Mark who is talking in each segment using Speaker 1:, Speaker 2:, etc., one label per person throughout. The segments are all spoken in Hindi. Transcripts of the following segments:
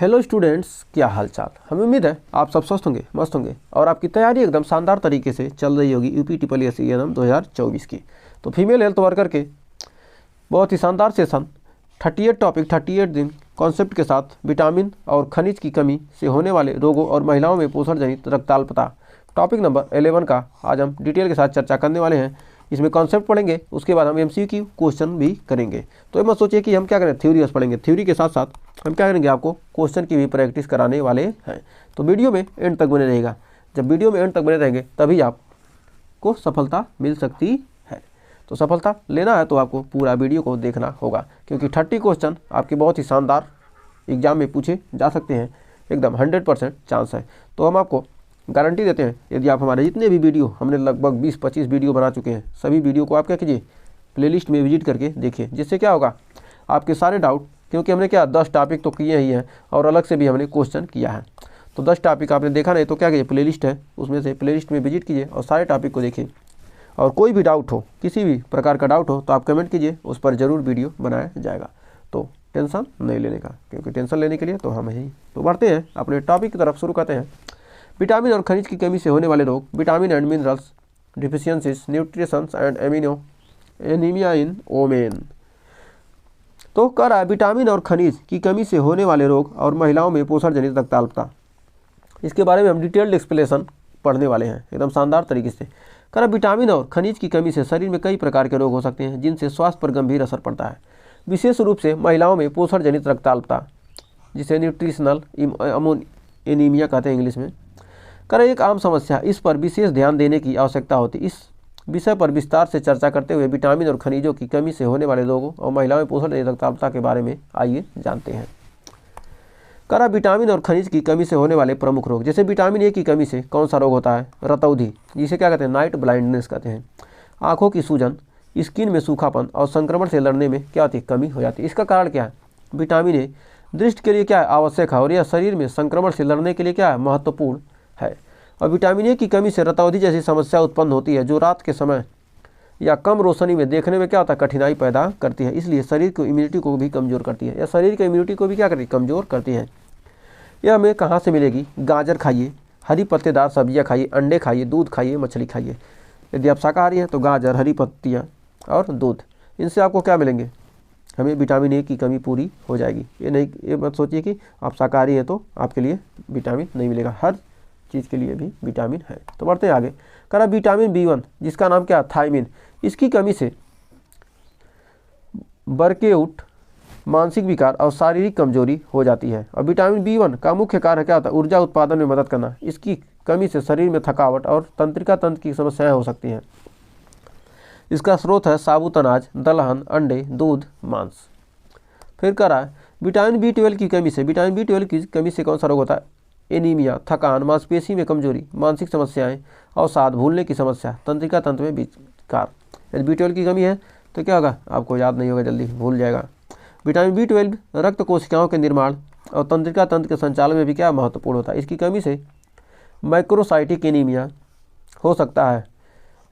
Speaker 1: हेलो स्टूडेंट्स, क्या हाल चाल। हमें उम्मीद है आप सब स्वस्थ होंगे, मस्त होंगे और आपकी तैयारी एकदम शानदार तरीके से चल रही होगी यूपी ट्रिपल एस एएनएम 2024 की। तो फीमेल हेल्थ वर्कर के बहुत ही शानदार सेशन 38 टॉपिक 38 दिन कॉन्सेप्ट के साथ विटामिन और खनिज की कमी से होने वाले रोगों और महिलाओं में पोषण जनित रक्ताल्पता टॉपिक नंबर 11 का आज हम डिटेल के साथ चर्चा करने वाले हैं। इसमें कॉन्सेप्ट पढ़ेंगे, उसके बाद हम एमसीक्यू क्वेश्चन भी करेंगे। तो ये मत सोचिए कि हम क्या करें, थ्योरी बस पढ़ेंगे, थ्योरी के साथ साथ हम क्या करेंगे, आपको क्वेश्चन की भी प्रैक्टिस कराने वाले हैं। तो वीडियो में एंड तक बने रहेगा। जब वीडियो में एंड तक बने रहेंगे तभी आपको सफलता मिल सकती है। तो सफलता लेना है तो आपको पूरा वीडियो को देखना होगा, क्योंकि 30 क्वेश्चन आपके बहुत ही शानदार एग्जाम में पूछे जा सकते हैं। एकदम 100% चांस है। तो हम आपको गारंटी देते हैं, यदि आप हमारे जितने भी वीडियो, हमने लगभग 20-25 वीडियो बना चुके हैं, सभी वीडियो को आप क्या कीजिए, प्लेलिस्ट में विजिट करके देखिए। जिससे क्या होगा, आपके सारे डाउट, क्योंकि हमने क्या 10 टॉपिक तो किए ही हैं और अलग से भी हमने क्वेश्चन किया है। तो 10 टॉपिक आपने देखा नहीं तो क्या कीजिए, प्लेलिस्ट है, उसमें से प्लेलिस्ट में विजिट कीजिए और सारे टॉपिक को देखिए। और कोई भी डाउट हो, किसी भी प्रकार का डाउट हो तो आप कमेंट कीजिए, उस पर ज़रूर वीडियो बनाया जाएगा। तो टेंशन नहीं लेने का, क्योंकि टेंशन लेने के लिए तो हम ही। तो बढ़ते हैं अपने टॉपिक की तरफ, शुरू करते हैं। विटामिन और खनिज की कमी से होने वाले रोग, vitamin and minerals deficiencies, nutritions and anaemia in women. तो कह रहा है विटामिन और खनिज की कमी से होने वाले रोग और महिलाओं में पोषण जनित रक्ताल्पता। इसके बारे में हम डिटेल्ड एक्सप्लेनेशन पढ़ने वाले हैं एकदम शानदार तरीके से। कह रहा विटामिन और खनिज की कमी से शरीर में कई प्रकार के रोग हो सकते हैं, जिनसे स्वास्थ्य पर गंभीर असर पड़ता है। विशेष रूप से महिलाओं में पोषण जनित रक्ताल्पता, जिसे न्यूट्रिशनल एनीमिया कहते हैं इंग्लिश में, करें एक आम समस्या। इस पर विशेष ध्यान देने की आवश्यकता होती है। इस विषय पर विस्तार से चर्चा करते हुए विटामिन और खनिजों की कमी से होने वाले रोगों और महिलाओं में पोषण जनित रक्ताल्पता के बारे में आइए जानते हैं। करा विटामिन और खनिज की कमी से होने वाले प्रमुख रोग, जैसे विटामिन ए की कमी से कौन सा रोग होता है, रतौंधी, जिसे क्या कहते हैं, नाइट ब्लाइंडनेस कहते हैं। आंखों की सूजन, स्किन में सूखापन और संक्रमण से लड़ने में क्या होती है, कमी हो जाती है। इसका कारण क्या है, विटामिन ए दृष्टि के लिए क्या है, आवश्यक है और यह शरीर में संक्रमण से लड़ने के लिए क्या है, महत्वपूर्ण है। और विटामिन ए की कमी से रतौंधी जैसी समस्या उत्पन्न होती है, जो रात के समय या कम रोशनी में देखने में क्या होता है, कठिनाई पैदा करती है। इसलिए शरीर को इम्यूनिटी को भी कमज़ोर करती है, या शरीर की इम्यूनिटी को भी क्या करती है, कमज़ोर करती है। यह हमें कहाँ से मिलेगी, गाजर खाइए, हरी पत्तेदार सब्जियाँ खाइए, अंडे खाइए, दूध खाइए, मछली खाइए। यदि आप शाकाहारी हैं तो गाजर, हरी पत्तियाँ और दूध, इनसे आपको क्या मिलेंगे, हमें विटामिन ए की कमी पूरी हो जाएगी। ये मत सोचिए कि आप शाकाहारी हैं तो आपके लिए विटामिन नहीं मिलेगा, हर चीज़ के लिए भी विटामिन है। तो बढ़ते हैं आगे। करा विटामिन B1, जिसका नाम क्या है, थायमिन, इसकी कमी से वर्कआउट, मानसिक विकार और शारीरिक कमजोरी हो जाती है। और विटामिन B1 का मुख्य कार्य क्या होता है, ऊर्जा उत्पादन में मदद करना। इसकी कमी से शरीर में थकावट और तंत्रिका तंत्र की समस्याएं हो सकती हैं। इसका स्रोत है साबुत अनाज, दलहन, अंडे, दूध, मांस। फिर कह रहा है विटामिन B12 की कमी से, विटामिन B12 की कमी से कौन सा रोग होता है, एनीमिया, थकान, मांसपेशी में कमजोरी, मानसिक समस्याएं, अवसाद, भूलने की समस्या, तंत्रिका तंत्र में विकार। यदि B12 की कमी है तो क्या होगा, आपको याद नहीं होगा, जल्दी भूल जाएगा। विटामिन B12 रक्त कोशिकाओं के निर्माण और तंत्रिका तंत्र के संचालन में भी क्या महत्वपूर्ण होता है। इसकी कमी से मैक्रोसाइटिक एनीमिया हो सकता है,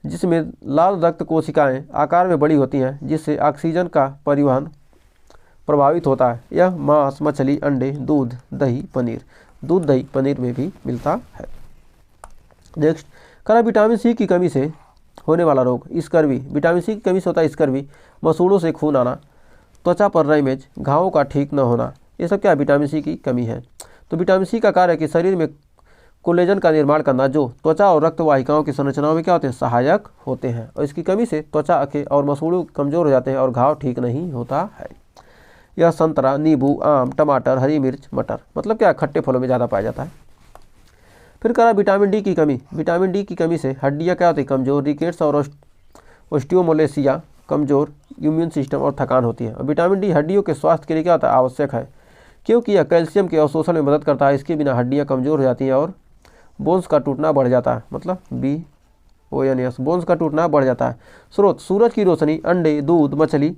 Speaker 1: जिसमें लाल रक्त कोशिकाएं आकार में बड़ी होती हैं, जिससे ऑक्सीजन का परिवहन प्रभावित होता है। यह मांस, मछली, अंडे, दूध, दही, पनीर, दूध, दही, पनीर में भी मिलता है। नेक्स्ट करा विटामिन सी की कमी से होने वाला रोग, स्कर्वी, विटामिन सी की कमी से होता है स्कर्वी, मसूड़ों से खून आना, त्वचा पर रैमेज, घावों का ठीक न होना, ये सब क्या विटामिन सी की कमी है। तो विटामिन सी का कार्य है कि शरीर में कोलेजन का निर्माण करना, जो त्वचा और रक्त वाहिकाओं की संरचनाओं में क्या होते हैं, सहायक होते हैं। और इसकी कमी से त्वचा के और मसूड़ों कमजोर हो जाते हैं और घाव ठीक नहीं होता है। यह संतरा, नींबू, आम, टमाटर, हरी मिर्च, मटर, मतलब क्या खट्टे फलों में ज़्यादा पाया जाता है। फिर करा विटामिन डी की कमी, विटामिन डी की कमी से हड्डियाँ क्या होती है, कमजोर, रिकेट्स और ऑस्टियोमोलेसिया, कमजोर इम्यून सिस्टम और थकान होती है। और विटामिन डी हड्डियों के स्वास्थ्य के लिए क्या होता है, आवश्यक है, क्योंकि यह कैल्शियम के अवशोषण में मदद करता है। इसके बिना हड्डियाँ कमजोर हो जाती हैं और बोन्स का टूटना बढ़ जाता है, मतलब BONS, बोन्स का टूटना बढ़ जाता है। स्रोत सूरज की रोशनी, अंडे, दूध, मछली,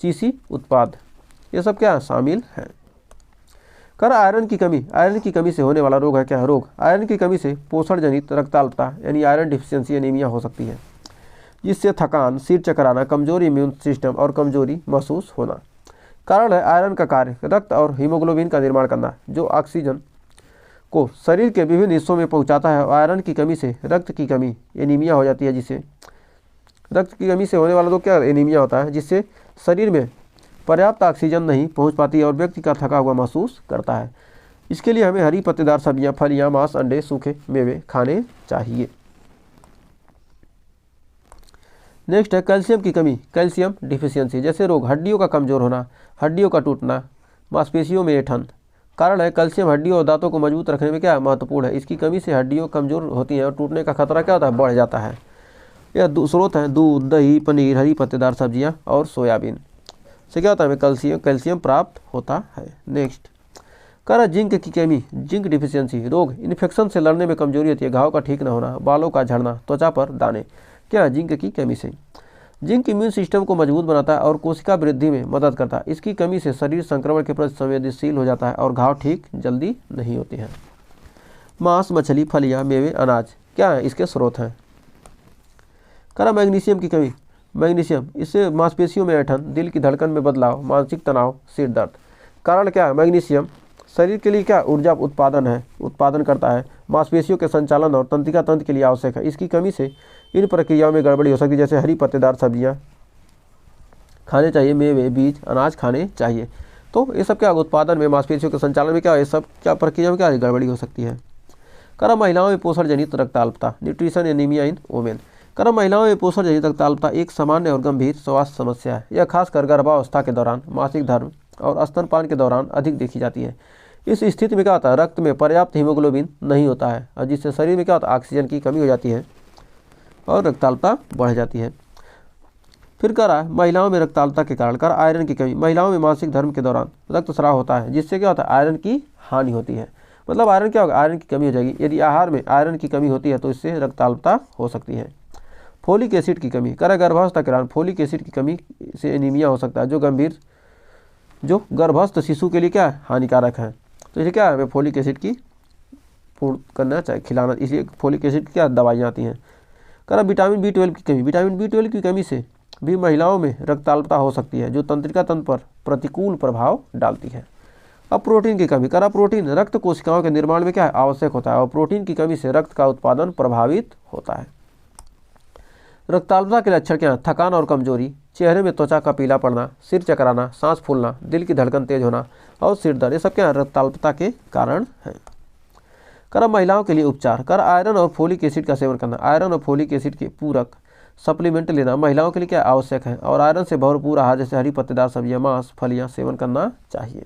Speaker 1: चीसी उत्पाद, ये सब क्या शामिल हैं। कर आयरन की कमी, आयरन की कमी से होने वाला रोग है क्या, रोग आयरन की कमी से पोषण जनित रक्ताल्पता यानी आयरन डिफिशियंसी एनीमिया हो सकती है, जिससे थकान, सिर चकराना, कमजोरी इम्यून सिस्टम और कमजोरी महसूस होना। कारण है आयरन का कार्य रक्त और हीमोग्लोबिन का निर्माण करना, जो ऑक्सीजन को शरीर के विभिन्न हिस्सों में पहुंचाता है। और आयरन की कमी से रक्त की कमी एनीमिया हो जाती है, जिससे रक्त की कमी से होने वाला तो क्या एनीमिया होता है, जिससे शरीर में पर्याप्त ऑक्सीजन नहीं पहुंच पाती और व्यक्ति का थका हुआ महसूस करता है। इसके लिए हमें हरी पत्तेदार सब्जियां, फलियां, मांस, अंडे, सूखे मेवे खाने चाहिए। नेक्स्ट है कैल्शियम की कमी, कैल्शियम डिफिशियंसी, जैसे रोग, हड्डियों का कमजोर होना, हड्डियों का टूटना, मांसपेशियों में ऐंठन। कारण है कैल्शियम हड्डियों और दांतों को मजबूत रखने में क्या महत्वपूर्ण है। इसकी कमी से हड्डियों कमजोर होती हैं और टूटने का खतरा क्या होता है, बढ़ जाता है। यह स्रोत है दूध, दही, पनीर, हरी पत्तेदार सब्जियां और सोयाबीन से क्या होता है, हमें कैल्शियम प्राप्त होता है। नेक्स्ट करा जिंक की कमी, जिंक डिफिशियंसी, रोग, इन्फेक्शन से लड़ने में कमजोरी होती है, घाव का ठीक न होना, बालों का झड़ना, त्वचा पर दाने, क्या है, जिंक की कमी से। जिंक इम्यून सिस्टम को मजबूत बनाता है और कोशिका वृद्धि में मदद करता है। इसकी कमी से शरीर संक्रमण के प्रति संवेदनशील हो जाता है और घाव ठीक जल्दी नहीं होते हैं। मांस, मछली, फलियां, मेवे, अनाज क्या है, इसके स्रोत हैं। करा मैग्नीशियम की कमी, मैग्नीशियम, इससे मांसपेशियों में ऐंठन, दिल की धड़कन में बदलाव, मानसिक तनाव, सिर दर्द। कारण क्या है, मैग्नीशियम शरीर के लिए क्या ऊर्जा उत्पादन करता है, मांसपेशियों के संचालन और तंत्रिका तंत्र के लिए आवश्यक है। इसकी कमी से इन प्रक्रियाओं में गड़बड़ी हो सकती है, जैसे हरी पत्तेदार सब्जियां खाने चाहिए, मेवे, बीज, अनाज खाने चाहिए। तो ये सब क्या उत्पादन में, मांसपेशियों के संचालन में क्या, ये सब क्या प्रक्रिया में क्या गड़बड़ी हो सकती है। करा महिलाओं में पोषण जनित रक्ताल्पता, न्यूट्रिशन एनीमिया इन वोमेन। करा महिलाओं में पोषण जनित रक्ताल्पता एक सामान्य और गंभीर स्वास्थ्य समस्या है। यह खासकर गर्भावस्था के दौरान, मासिक धर्म और स्तनपान के दौरान अधिक देखी जाती है। इस स्थिति में क्या होता है, रक्त में पर्याप्त हीमोग्लोबिन नहीं होता है और जिससे शरीर में क्या होता है, ऑक्सीजन की कमी हो जाती है और रक्ताल्पता बढ़ जाती है। फिर करा महिलाओं में रक्ताल्पता के कारण करा आयरन की कमी, महिलाओं में मासिक धर्म के दौरान रक्तस्राव होता है, जिससे क्या होता है, आयरन की हानि होती है। मतलब आयरन क्या होगा, आयरन की कमी हो जाएगी। यदि आहार में आयरन की कमी होती है तो इससे रक्ताल्पता हो सकती है। फोलिक एसिड की कमी, करा गर्भावस्था के दौरान फोलिक एसिड की कमी से एनीमिया हो सकता है, जो गर्भस्थ शिशु के लिए क्या है, हानिकारक है। तो इसलिए क्या है, हमें फोलिक एसिड की पूर्ण करना चाहिए, खिलाना, इसलिए फोलिक एसिड की क्या दवाइयाँ आती हैं। करा विटामिन B12 की कमी, विटामिन B12 की कमी से भी महिलाओं में रक्ताल्पता हो सकती है, जो तंत्रिका तंत्र पर प्रतिकूल प्रभाव डालती है। अब प्रोटीन की कमी, करा प्रोटीन रक्त कोशिकाओं के निर्माण में क्या है, आवश्यक होता है और प्रोटीन की कमी से रक्त का उत्पादन प्रभावित होता है। रक्ताल्पता के लक्षण क्या है, थकान और कमजोरी, चेहरे में त्वचा का पीला पड़ना, सिर चकराना, सांस फूलना, दिल की धड़कन तेज होना और सिर दर्द, ये सब क्या है, रक्ताल्पता के कारण है। करा महिलाओं के लिए उपचार, कर आयरन और फोलिक एसिड का सेवन करना, आयरन और फोलिक एसिड के पूरक सप्लीमेंट लेना महिलाओं के लिए क्या आवश्यक है और आयरन से भरपूर आहार जैसे हरी पत्तेदार सब्जियां, मांस, फलियां सेवन करना चाहिए।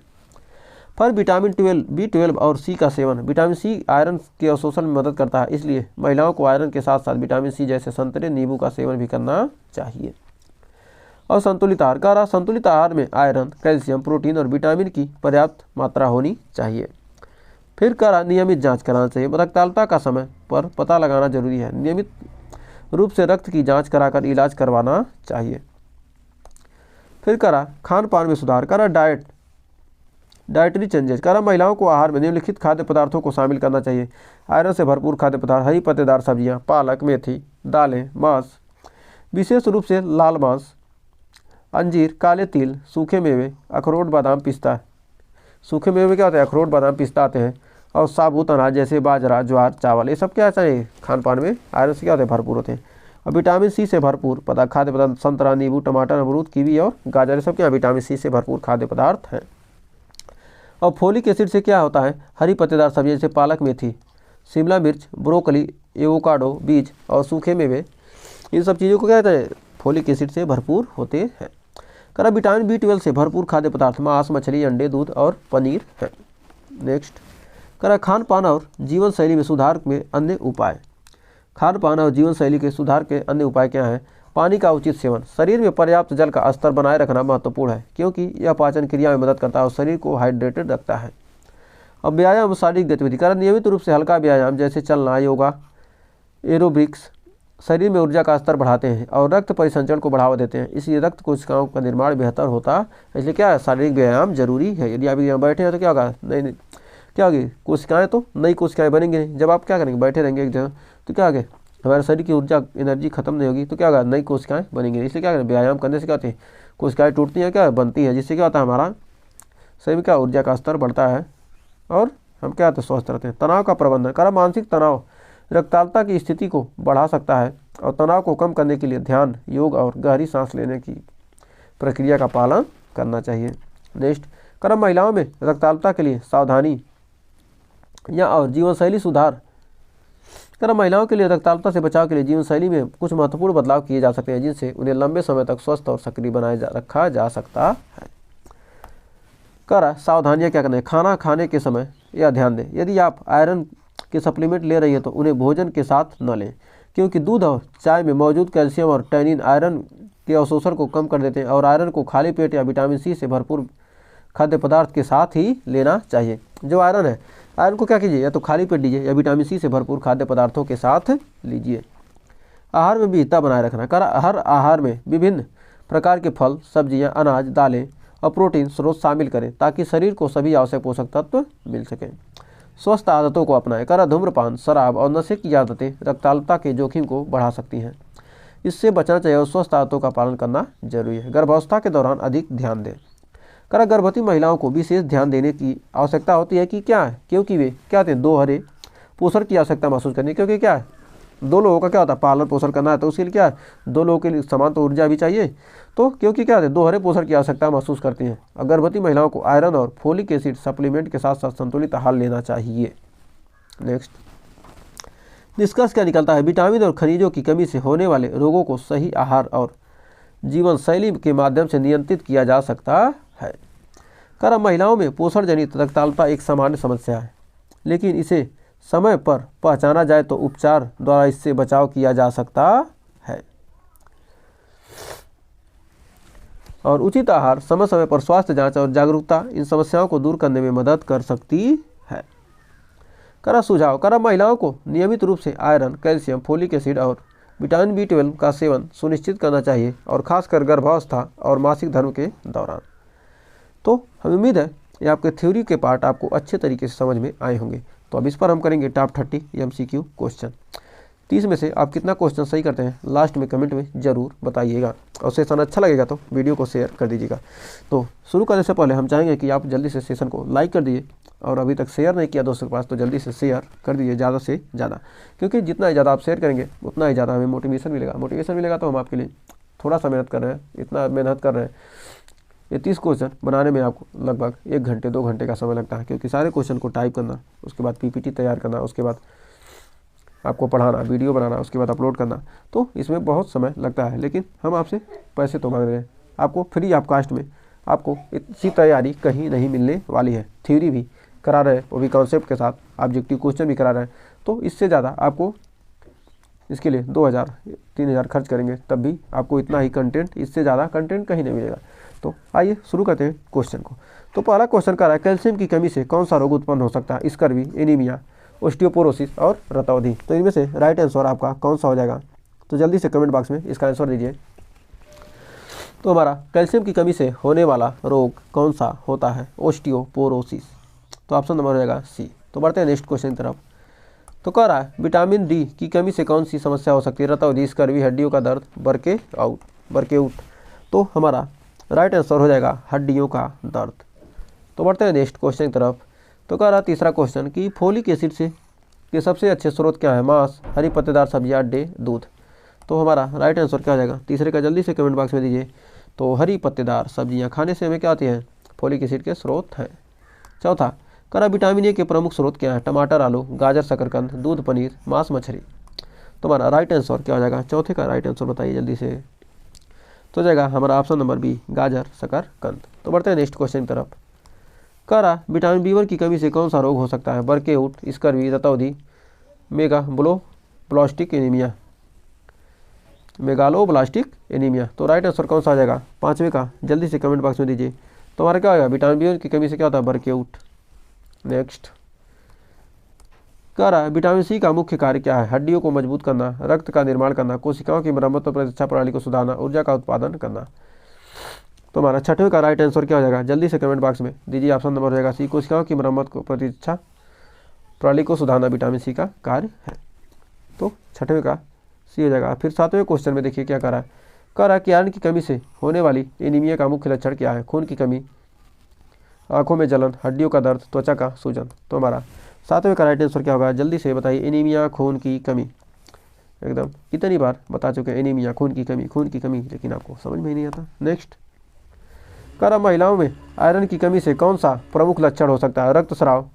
Speaker 1: पर विटामिन B12 और C का सेवन, विटामिन C आयरन के अवशोषण में मदद करता है, इसलिए महिलाओं को आयरन के साथ साथ विटामिन C जैसे संतरे, नींबू का सेवन भी करना चाहिए। और संतुलित आहार, करा संतुलित आहार में आयरन, कैल्शियम, प्रोटीन और विटामिन की पर्याप्त मात्रा होनी चाहिए। फिर करा नियमित जांच कराना चाहिए, रक्ताल्पता का समय पर पता लगाना जरूरी है, नियमित रूप से रक्त की जांच कराकर इलाज करवाना चाहिए। फिर करा खान पान में सुधार, करा डाइटरी चेंजेस, करा महिलाओं को आहार में निम्नलिखित खाद्य पदार्थों को शामिल करना चाहिए, आयरन से भरपूर खाद्य पदार्थ, हरी पत्तेदार सब्जियां, पालक, मेथी, दालें, मांस, विशेष रूप से लाल मांस, अंजीर, काले तिल, सूखे मेवे, अखरोट, बादाम, पिस्ता। सूखे मेवे क्या होते हैं, अखरोट, बादाम, पिस्ता आते हैं। और साबुत अनाज जैसे बाजरा, ज्वार, चावल, ये सब क्या चाहिए, खान पान में आयरन से क्या होते हैं, भरपूर होते हैं। और विटामिन C से भरपूर खाद्य पदार्थ, संतरा, नींबू, टमाटर, अमरूद, कीवी और गाजर, ये सब क्या विटामिन C से भरपूर खाद्य पदार्थ हैं। और फोलिक एसिड से क्या होता है, हरी पत्तेदार सब्जियां जैसे पालक, मेथी, शिमला मिर्च, ब्रोकली, एवोकाडो, बीज और सूखे मेवे, इन सब चीज़ों को क्या कहते हैं, फोलिक एसिड से भरपूर होते हैं। करा विटामिन B12 से भरपूर खाद्य पदार्थ, मांस, मछली, अंडे, दूध और पनीर है। नेक्स्ट करा खान पान और जीवन शैली में सुधार में अन्य उपाय, खान पान और जीवन शैली के सुधार के अन्य उपाय क्या हैं। पानी का उचित सेवन, शरीर में पर्याप्त जल का स्तर बनाए रखना महत्वपूर्ण है, क्योंकि यह पाचन क्रिया में मदद करता है और शरीर को हाइड्रेटेड रखता है। अब व्यायाम, शारीरिक गतिविधि, करा नियमित रूप से हल्का व्यायाम जैसे चलना, योगा, एरोबिक्स शरीर में ऊर्जा का स्तर बढ़ाते हैं और रक्त परिसंचरण को बढ़ावा देते हैं, इसलिए रक्त कोशिकाओं का निर्माण बेहतर होता है। इसलिए क्या है, शारीरिक व्यायाम जरूरी है। यदि आप यहाँ बैठे हैं तो क्या होगा, नहीं क्या होगी, कोशिकाएं तो नई कोशिकाएं बनेंगी नहीं। जब आप क्या करेंगे, बैठे रहेंगे एक जगह, तो क्या होगा, हमारे शरीर की ऊर्जा, एनर्जी खत्म नहीं होगी, तो क्या होगा, नई कोशिकाएं बनेंगी। इसलिए क्या करें, व्यायाम करने से क्या होती है, कोशिकाएं टूटती हैं क्या, बनती हैं, जिससे क्या होता है हमारा शरीर का ऊर्जा का स्तर बढ़ता है और हम क्या होते हैं स्वस्थ रहते हैं। तनाव का प्रबंधन करा, मानसिक तनाव रक्तचालता की स्थिति को बढ़ा सकता है और तनाव को कम करने के लिए ध्यान, योग और गहरी सांस लेने की प्रक्रिया का पालन करना चाहिए। नेक्स्ट, कर्म महिलाओं में रक्तचालता के लिए सावधानी या और जीवन शैली सुधार। कर्म महिलाओं के लिए रक्तचालता से बचाव के लिए जीवन शैली में कुछ महत्वपूर्ण बदलाव किए जा सकते हैं, जिनसे उन्हें लंबे समय तक स्वस्थ और सक्रिय रखा जा सकता है। सावधानियाँ क्या करना है, खाना खाने के समय यह ध्यान दें, यदि आप आयरन के सप्लीमेंट ले रही हैं तो उन्हें भोजन के साथ न लें, क्योंकि दूध और चाय में मौजूद कैल्शियम और टैनिन आयरन के अवशोषण को कम कर देते हैं और आयरन को खाली पेट या विटामिन सी से भरपूर खाद्य पदार्थ के साथ ही लेना चाहिए। जो आयरन है, आयरन को क्या कीजिए, या तो खाली पेट लीजिए या विटामिन सी से भरपूर खाद्य पदार्थों के साथ लीजिए। आहार में विविधता बनाए रखना, हर आहार में विभिन्न प्रकार के फल, सब्जियां, अनाज, दालें और प्रोटीन स्रोत शामिल करें ताकि शरीर को सभी आवश्यक पोषक तत्व मिल सकें। स्वस्थ आदतों को अपनाएं, धूम्रपान, शराब और नशे की आदतें रक्तचालता के जोखिम को बढ़ा सकती हैं, इससे बचना चाहिए और स्वस्थ आदतों का पालन करना जरूरी है। गर्भावस्था के दौरान अधिक ध्यान दें, गर्भवती महिलाओं को विशेष ध्यान देने की आवश्यकता होती है कि क्या है, क्योंकि वे क्या होते हैं, 2 हरे पोषण की आवश्यकता महसूस करनी, क्योंकि क्या है 2 लोगों का क्या होता है पालन पोषण करना है, तो उसके लिए क्या है 2 लोगों के लिए समान तो ऊर्जा भी चाहिए, तो क्योंकि क्या है 2 हरे पोषण की आवश्यकता महसूस करती हैं। और गर्भवती महिलाओं को आयरन और फोलिक एसिड सप्लीमेंट के साथ साथ संतुलित आहार लेना चाहिए। नेक्स्ट, निष्कर्ष क्या निकलता है, विटामिन और खनिजों की कमी से होने वाले रोगों को सही आहार और जीवन शैली के माध्यम से नियंत्रित किया जा सकता है। महिलाओं में पोषण जनित रक्तचालता एक सामान्य समस्या है, लेकिन इसे समय पर पहचाना जाए तो उपचार द्वारा इससे बचाव किया जा सकता है और उचित आहार, समय समय पर स्वास्थ्य जांच और जागरूकता इन समस्याओं को दूर करने में मदद कर सकती है। सुझाव, महिलाओं को नियमित रूप से आयरन, कैल्शियम, फोलिक एसिड और विटामिन B12 का सेवन सुनिश्चित करना चाहिए और खासकर गर्भावस्था और मासिक धर्म के दौरान। तो हमें उम्मीद है ये आपके थ्योरी के पार्ट आपको अच्छे तरीके से समझ में आए होंगे। तो अब इस पर हम करेंगे टॉप 30 MCQ क्वेश्चन। 30 में से आप कितना क्वेश्चन सही करते हैं लास्ट में कमेंट में ज़रूर बताइएगा और सेशन अच्छा लगेगा तो वीडियो को शेयर कर दीजिएगा। तो शुरू करने से पहले हम चाहेंगे कि आप जल्दी से सेशन को लाइक कर दीजिए और अभी तक शेयर नहीं किया दोस्तों के पास तो जल्दी से शेयर कर दीजिए ज़्यादा से ज़्यादा, क्योंकि जितना ही ज़्यादा आप शेयर करेंगे उतना ही ज़्यादा हमें मोटिवेशन मिलेगा तो हम आपके लिए थोड़ा सा मेहनत कर रहे हैं, इतना मेहनत कर रहे हैं। ये 30 क्वेश्चन बनाने में आपको लगभग 1 घंटे 2 घंटे का समय लगता है, क्योंकि सारे क्वेश्चन को टाइप करना, उसके बाद PPT तैयार करना, उसके बाद आपको पढ़ाना, वीडियो बनाना, उसके बाद अपलोड करना, तो इसमें बहुत समय लगता है। लेकिन हम आपसे पैसे तो मांग रहे हैं, आपको फ्री ऑफ कास्ट में आपको इतनी तैयारी कहीं नहीं मिलने वाली है। थ्योरी भी करा रहे हैं, वो भी कॉन्सेप्ट के साथ, ऑब्जेक्टिव क्वेश्चन भी करा रहे हैं, तो इससे ज़्यादा आपको इसके लिए 2000-3000 खर्च करेंगे तब भी आपको इतना ही कंटेंट, इससे ज़्यादा कंटेंट कहीं नहीं मिलेगा। तो आइए शुरू करते हैं क्वेश्चन को। तो पहला क्वेश्चन कह रहा है कैल्शियम की कमी से कौन सा रोग उत्पन्न हो सकता है, स्कर्वी, एनीमिया, ओस्टियोपोरोसिस और रतौंधी। तो इनमें से राइट आंसर आपका कौन सा हो जाएगा, तो जल्दी से कमेंट बॉक्स में इसका आंसर दीजिए। तो हमारा कैल्शियम की कमी से होने वाला रोग कौन सा होता है, ओस्टियोपोरोसिस। तो ऑप्शन नंबर हो जाएगा C। तो बढ़ते हैं नेक्स्ट क्वेश्चन की तरफ। तो कह रहा है विटामिन D की कमी से कौन सी समस्या हो सकती है, रतौंधी, स्कर्वी, हड्डियों का दर्द, बर्केआउट। तो हमारा राइट आंसर हो जाएगा हड्डियों का दर्द। तो बढ़ते हैं नेक्स्ट क्वेश्चन की तरफ। तो कह रहा तीसरा क्वेश्चन कि फोलिक एसिड से के सबसे अच्छे स्रोत क्या है, मांस, हरी पत्तेदार सब्जियां, अंडे, दूध। तो हमारा राइट आंसर क्या हो जाएगा, तीसरे का जल्दी से कमेंट बॉक्स में दीजिए। तो हरी पत्तेदार सब्जियां खाने से हमें क्या आती हैं, फोलिक एसिड के स्रोत हैं। चौथा कह रहा विटामिन ए के प्रमुख स्रोत क्या है, टमाटर, आलू, गाजर, शकरकंद, दूध, पनीर, मांस, मछली। तो हमारा राइट आंसर क्या हो जाएगा, चौथे का राइट आंसर बताइए जल्दी से। तो जाएगा हमारा ऑप्शन नंबर B, गाजर, शकरकंद। तो बढ़ते हैं नेक्स्ट क्वेश्चन की तरफ। कह रहा विटामिन B1 की कमी से कौन सा रोग हो सकता है, बर्केआउट, स्कर्वी, रतौंधी, मेगालोब्लास्टिक एनीमिया। तो राइट आंसर कौन सा आ जाएगा, पाँचवें का, जल्दी से कमेंट बॉक्स में दीजिए। तो हमारा क्या होगा, विटामिन B1 की कमी से क्या होता है, बर्केआउट। नेक्स्ट कह रहा है विटामिन C का मुख्य कार्य क्या है, हड्डियों को मजबूत करना, रक्त का निर्माण करना, कोशिकाओं की मरम्मत और प्रतिरक्षा प्रणाली को सुधारना, ऊर्जा का उत्पादन करना। तो हमारा छठवें का राइट आंसर क्या हो जाएगा, जल्दी से कमेंट बॉक्स में दीजिए। ऑप्शन नंबर हो जाएगा C, कोशिकाओं की मरम्मत को प्रतिरक्षा प्रणाली को सुधारना विटामिन C का कार्य है। तो छठवें का C हो जाएगा। फिर सातवें क्वेश्चन में देखिए क्या कर रहा है, कह रहा है कि आयरन की कमी से होने वाली एनीमिया का मुख्य लक्षण क्या है? खून की कमी, आंखों में जलन, हड्डियों का दर्द, त्वचा का सूजन। तो हमारा 7वें का राइट आंसर क्या होगा? जल्दी से बताइए। एनीमिया, खून की कमी, एकदम कितनी बार बता चुके हैं एनीमिया, खून की कमी, लेकिन आपको समझ में ही नहीं आता। नेक्स्ट, कह रहा महिलाओं में आयरन की कमी से कौन सा प्रमुख लक्षण हो सकता है? रक्तस्राव,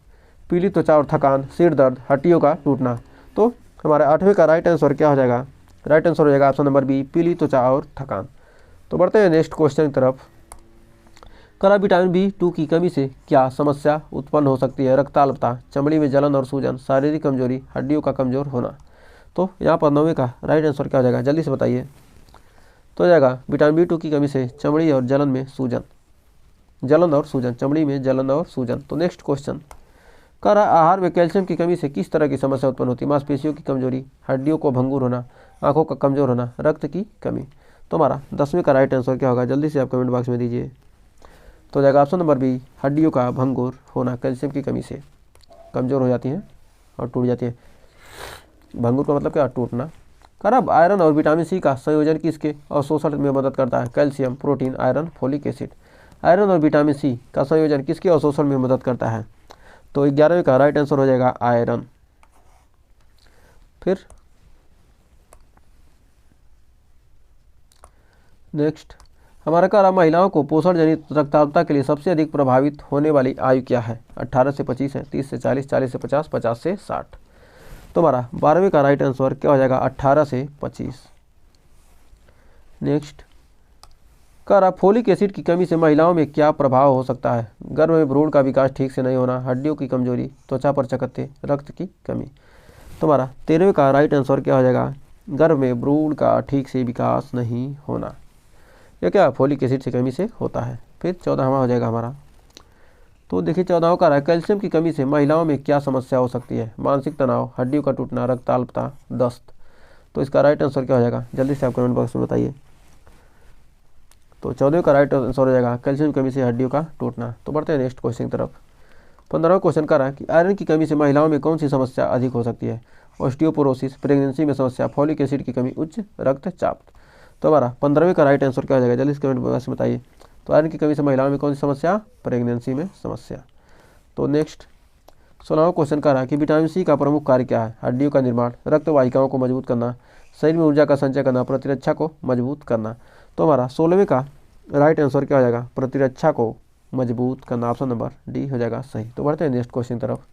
Speaker 1: पीली त्वचा और थकान, सिर दर्द, हड्डियों का टूटना। तो हमारे 8वें का राइट आंसर क्या हो जाएगा? राइट आंसर हो जाएगा ऑप्शन नंबर बी, पीली त्वचा और थकान। तो बढ़ते हैं नेक्स्ट क्वेश्चन की तरफ। कह रहा विटामिन B2 की कमी से क्या समस्या उत्पन्न हो सकती है? रक्ताल्पता, चमड़ी में जलन और सूजन, शारीरिक कमजोरी, हड्डियों का कमजोर होना। तो यहाँ पर 9वें का राइट आंसर क्या हो जाएगा? जल्दी से बताइए। तो हो जाएगा विटामिन B2 की कमी से चमड़ी और जलन में सूजन, चमड़ी में जलन और सूजन। तो नेक्स्ट क्वेश्चन, कह रहा आहार में कैल्शियम की कमी से किस तरह की समस्या उत्पन्न होती है? मांसपेशियों की कमजोरी, हड्डियों को भंगुर होना, आंखों का कमजोर होना, रक्त की कमी। तो हमारा 10वें का राइट आंसर क्या होगा? जल्दी से आप कमेंट बॉक्स में दीजिए। तो जाएगा ऑप्शन नंबर बी, हड्डियों का भंगुर होना, कैल्शियम की कमी से कमजोर हो जाती हैं और टूट जाती है। भंगुर का मतलब क्या? टूटना। खराब आयरन और विटामिन सी का संयोजन किसके अवशोषण में मदद करता है? Calcium, protein, iron, folic acid. Iron और विटामिन सी का संयोजन किसके अवशोषण में मदद करता है? तो 11वें का राइट आंसर हो जाएगा आयरन। फिर नेक्स्ट हमारा कह रहा महिलाओं को पोषण जनित रक्ताल्पता के लिए सबसे अधिक प्रभावित होने वाली आयु क्या है? 18 से 25 है, 30 से 40, 40 से 50, 50 से 60। तो हमारा 12वें का राइट आंसर क्या हो जाएगा? 18 से 25। नेक्स्ट कह रहा फोलिक एसिड की कमी से महिलाओं में क्या प्रभाव हो सकता है? गर्भ में भ्रूण का विकास ठीक से नहीं होना, हड्डियों की कमजोरी, त्वचा पर चकत्ते, रक्त की कमी। तो हमारा 13वें का राइट आंसर क्या हो जाएगा? गर्भ में भ्रूण का ठीक से विकास नहीं होना। यह क्या फोलिक एसिड की कमी से होता है। फिर 14वां हो जाएगा हमारा। तो देखिए 14वां का रहा है कैल्शियम की कमी से महिलाओं में क्या समस्या हो सकती है? मानसिक तनाव, हड्डियों का टूटना, रक्ताल्पता, दस्त। तो इसका राइट आंसर क्या हो जाएगा? जल्दी से आप कमेंट बॉक्स में बताइए। तो 14वें का राइट आंसर हो जाएगा कैल्शियम की कमी से हड्डियों का टूटना। तो बढ़ते हैं नेक्स्ट क्वेश्चन की तरफ। 15वां क्वेश्चन कर रहा है कि आयरन की कमी से महिलाओं में कौन सी समस्या अधिक हो सकती है? ऑस्टियोपोरोसिस, प्रेगनेंसी में समस्या, फॉलिक एसिड की कमी, उच्च रक्तचाप। तो हमारा 15वें का राइट आंसर क्या हो जाएगा? जल्दी से कमेंट बॉक्स में बताइए। तो आयरन की कमी से महिलाओं में कौन सी समस्या? प्रेगनेंसी में समस्या। तो नेक्स्ट 16वां क्वेश्चन कर रहा है कि विटामिन सी का प्रमुख कार्य क्या है? हड्डियों का निर्माण, रक्त वाहिकाओं को मजबूत करना, शरीर में ऊर्जा का संचय करना, प्रतिरक्षा को मजबूत करना। तो हमारा 16वें का राइट आंसर क्या हो जाएगा? प्रतिरक्षा को मजबूत करना। ऑप्शन नंबर डी हो जाएगा सही। तो बढ़ते हैं नेक्स्ट क्वेश्चन तरफ।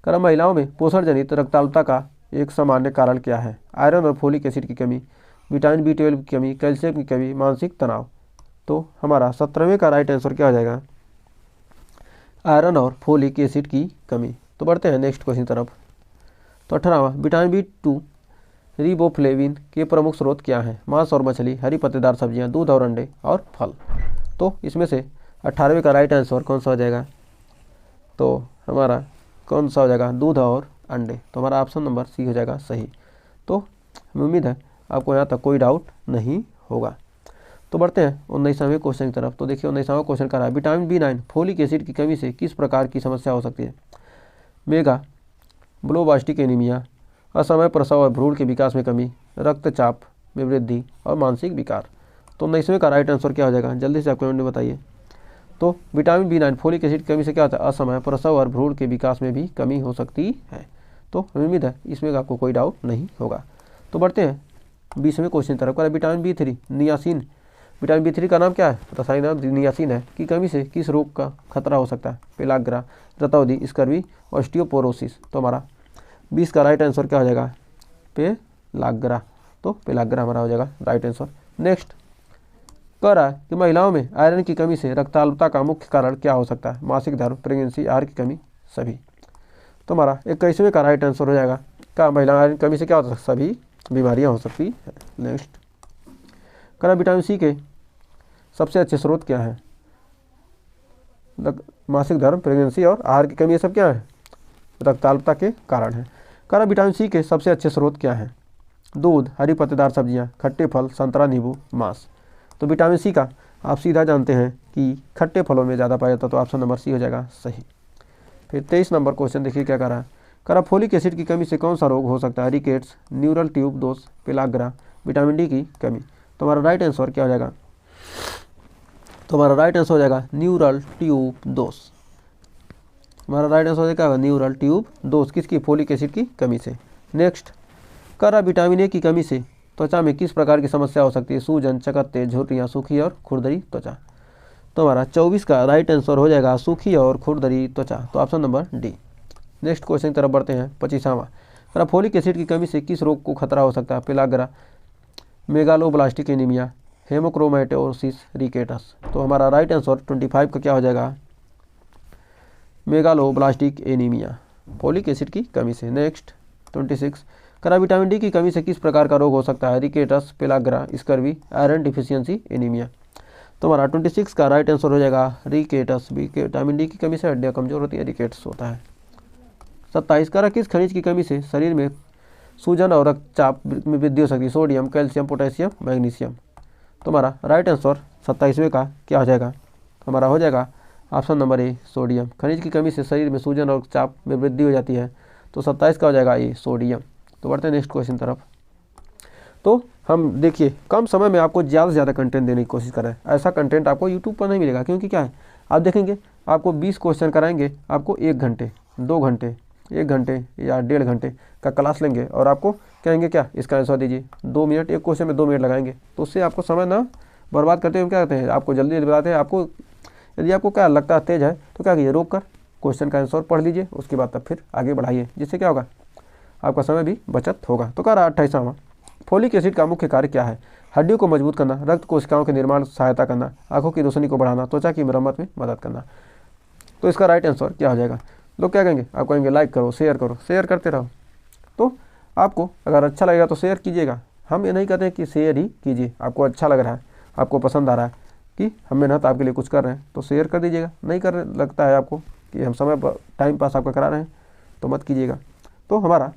Speaker 1: कर महिलाओं में पोषण जनित रक्ताल्पता का एक सामान्य कारण क्या है? आयरन और फोलिक एसिड की कमी, विटामिन B12 की कमी, कैल्शियम की कमी, मानसिक तनाव। तो हमारा 17वें का राइट आंसर क्या हो जाएगा? आयरन और फोलिक एसिड की कमी। तो बढ़ते हैं नेक्स्ट क्वेश्चन तरफ। तो 18वां विटामिन B2 रिबोफ्लेविन के प्रमुख स्रोत क्या हैं? मांस और मछली, हरी पत्तेदार सब्जियां, दूध और अंडे और फल। तो इसमें से 18वें का राइट आंसर कौन सा हो जाएगा? तो हमारा कौन सा हो जाएगा? दूध और अंडे। तो हमारा ऑप्शन नंबर सी हो जाएगा सही। तो हमें उम्मीद है आपको यहाँ तक कोई डाउट नहीं होगा। तो बढ़ते हैं 19वें क्वेश्चन की तरफ। तो देखिए 19वां क्वेश्चन कर रहा है विटामिन B9 फोलिक एसिड की कमी से किस प्रकार की समस्या हो सकती है? मेगा ब्लोबास्टिक एनीमिया, असमय प्रसव और भ्रूण के विकास में कमी, रक्तचाप में वृद्धि और मानसिक विकार। तो 19वें का राइट आंसर क्या हो जाएगा? जल्दी से आप कमेंट में बताइए। तो विटामिन B9 फोलिक एसिड की कमी से क्या होता है? असमय प्रसव और भ्रूण के विकास में भी कमी हो सकती है। तो हमें उम्मीद है इसमें आपको कोई डाउट नहीं होगा। तो बढ़ते हैं 20वें क्वेश्चन की तरफ। Vitamin B3 niacin, vitamin B3 का नाम क्या है? रसायन नाम नियासिन है। की कमी से किस रोग का खतरा हो सकता है? पेलाग्रा, रतौंधी, स्कर्वी, ऑस्टियोपोरोसिस। तो हमारा 20 का राइट आंसर क्या हो जाएगा? पेलाग्रा। तो पेलाग्रा हमारा हो जाएगा राइट आंसर। नेक्स्ट कह रहा है कि महिलाओं में आयरन की कमी से रक्ताल्पता का मुख्य कारण क्या हो सकता है? मासिक धर्म, प्रेगनेंसी, आहार की कमी, सभी। तो हमारा 21वें का राइट आंसर हो जाएगा क्या? महिला आयरन की कमी से क्या हो सकता है? सभी बीमारियां हो सकती है। नेक्स्ट कह रहा विटामिन सी के सबसे अच्छे स्रोत क्या है? मासिक धर्म, प्रेगनेंसी और आहार की कमी, ये सब क्या है? रक्ताल्पता के कारण है। कह रहा विटामिन सी के सबसे अच्छे स्रोत क्या हैं? दूध, हरी पत्तेदार सब्जियां, खट्टे फल, संतरा, नींबू, मांस। तो विटामिन सी का आप सीधा जानते हैं कि खट्टे फलों में ज़्यादा पाया जाता है। तो ऑप्शन नंबर सी हो जाएगा सही। फिर 23 नंबर क्वेश्चन देखिए क्या कर रहा है। कह रहा फोलिक एसिड की कमी से कौन सा रोग हो सकता है? रिकेट्स, न्यूरल ट्यूब दोष, पेलाग्रा, विटामिन डी की कमी। तो हमारा राइट आंसर क्या हो जाएगा, तो हमारा राइट आंसर हो जाएगा न्यूरल ट्यूब दोष। हमारा राइट आंसर हो जाएगा न्यूरल ट्यूब दोष, किसकी, फोलिक एसिड की कमी से। नेक्स्ट, करा विटामिन ए की कमी से त्वचा में किस प्रकार की समस्या हो सकती है, सूजन, चकत्ते, झुर्रियाँ, सूखी और खुरदरी त्वचा। तो हमारा 24 का राइट आंसर हो जाएगा सूखी और खुरदरी त्वचा, तो option number D. Next question की तरफ बढ़ते हैं, 25वां। करा फोलिक एसिड की कमी से किस रोग को खतरा हो सकता है, पेलाग्रा, मेगालोब्लास्टिक एनीमिया, हेमोक्रोमेटोसिस, रिकेटस। तो हमारा राइट आंसर 25 का क्या हो जाएगा, मेगालोब्लास्टिक एनीमिया, फोलिक एसिड की कमी से। नेक्स्ट 26, करा विटामिन डी की कमी से किस प्रकार का रोग हो सकता है, rickets, pellagra, scurvy, iron deficiency anaemia. तो हमारा 26 का राइट आंसर हो जाएगा रिकेटस, विटामिन डी की कमी से हड्डियाँ कमजोर होती है, रिकेट्स होता है। 27, करा किस खनिज की कमी से शरीर में सूजन और रक्तचाप में वृद्धि हो सकती है, सोडियम, कैल्शियम, पोटेशियम, मैग्नीशियम। तो हमारा राइट आंसर 27वें का क्या हो जाएगा, हमारा हो जाएगा ऑप्शन नंबर ए, सोडियम। खनिज की कमी से शरीर में सूजन और चाप में वृद्धि हो जाती है, तो 27 का हो जाएगा ए, सोडियम। तो बढ़ते हैं नेक्स्ट क्वेश्चन तरफ। तो हम देखिए कम समय में आपको ज़्यादा से ज़्यादा कंटेंट देने की कोशिश कर रहे हैं। ऐसा कंटेंट आपको यूट्यूब पर नहीं मिलेगा, क्योंकि क्या है, आप देखेंगे आपको 20 क्वेश्चन कराएंगे, आपको 1 घंटे, 2 घंटे, 1 घंटे या 1.5 घंटे का क्लास लेंगे और आपको कहेंगे क्या, इसका आंसर दीजिए, 2 मिनट, एक क्वेश्चन में 2 मिनट लगाएंगे। तो उससे आपको समय ना बर्बाद करते हुए क्या करते हैं, आपको जल्दी बताते हैं। आपको यदि आपको क्या लगता है तेज है, तो क्या कीजिए, रोक कर क्वेश्चन का आंसर पढ़ लीजिए, उसके बाद तब फिर आगे बढ़ाइए, जिससे क्या होगा, आपका समय भी बचत होगा। तो कह रहा 28वां, फोलिक एसिड का मुख्य कार्य क्या है, हड्डियों को मजबूत करना, रक्त कोशिकाओं के निर्माण सहायता करना, आंखों की रोशनी को बढ़ाना, त्वचा की मरम्मत में मदद करना। तो इसका राइट आंसर क्या हो जाएगा, लोग क्या कहेंगे, आपको कहेंगे लाइक करो, शेयर करो, शेयर करते रहो। तो आपको अगर अच्छा लगेगा तो शेयर कीजिएगा। हम ये नहीं कहते हैं कि शेयर ही कीजिए, आपको अच्छा लग रहा है, आपको पसंद आ रहा है कि हम मेहनत आपके लिए कुछ कर रहे हैं, तो शेयर कर दीजिएगा। नहीं कर लगता है आपको कि हम समय टाइम पास आपका करा रहे हैं, तो मत कीजिएगा। तो हमारा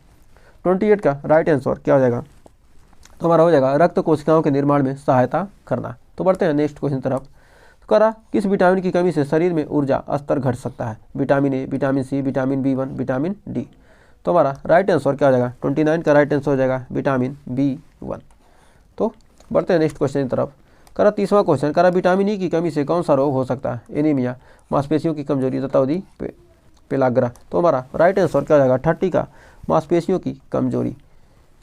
Speaker 1: 28 का राइट आंसर क्या हो जाएगा, तो हमारा हो जाएगा रक्त कोशिकाओं के निर्माण में सहायता करना। तो बढ़ते हैं नेक्स्ट क्वेश्चन तरफ। करा किस विटामिन की कमी से शरीर में ऊर्जा स्तर घट सकता है, vitamin A, vitamin C, vitamin B1, vitamin D. तो हमारा राइट आंसर क्या हो जाएगा, 29 का राइट आंसर हो जाएगा विटामिन B1। तो बढ़ते हैं नेक्स्ट क्वेश्चन की तरफ। करा 30वां क्वेश्चन, करा विटामिन ई की कमी से कौन सा रोग हो सकता है, एनीमिया, मांसपेशियों की कमजोरी तथा पेलाग्रा। तो हमारा राइट आंसर क्या हो जाएगा, 30 का मांसपेशियों की कमजोरी।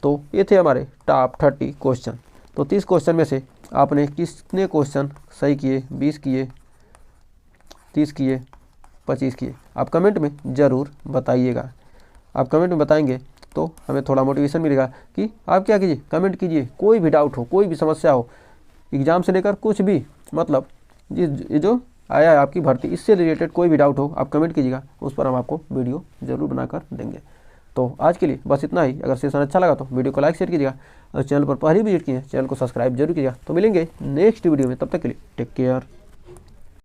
Speaker 1: तो ये थे हमारे टॉप 30 क्वेश्चन। तो 30 क्वेश्चन में से आपने कितने क्वेश्चन सही किए, 20 किए, 30 किए, 25 किए, आप कमेंट में ज़रूर बताइएगा। आप कमेंट में बताएंगे तो हमें थोड़ा मोटिवेशन मिलेगा कि आप क्या कीजिए, कमेंट कीजिए। कोई भी डाउट हो, कोई भी समस्या हो, एग्ज़ाम से लेकर कुछ भी, मतलब ये जो आया है आपकी भर्ती, इससे रिलेटेड कोई भी डाउट हो, आप कमेंट कीजिएगा, उस पर हम आपको वीडियो ज़रूर बनाकर देंगे। तो आज के लिए बस इतना ही। अगर सेशन अच्छा लगा तो वीडियो को लाइक शेयर कीजिएगा, और चैनल पर पहली विजिट किए चैनल को सब्सक्राइब जरूर कीजिएगा। तो मिलेंगे नेक्स्ट वीडियो में, तब तक के लिए टेक केयर।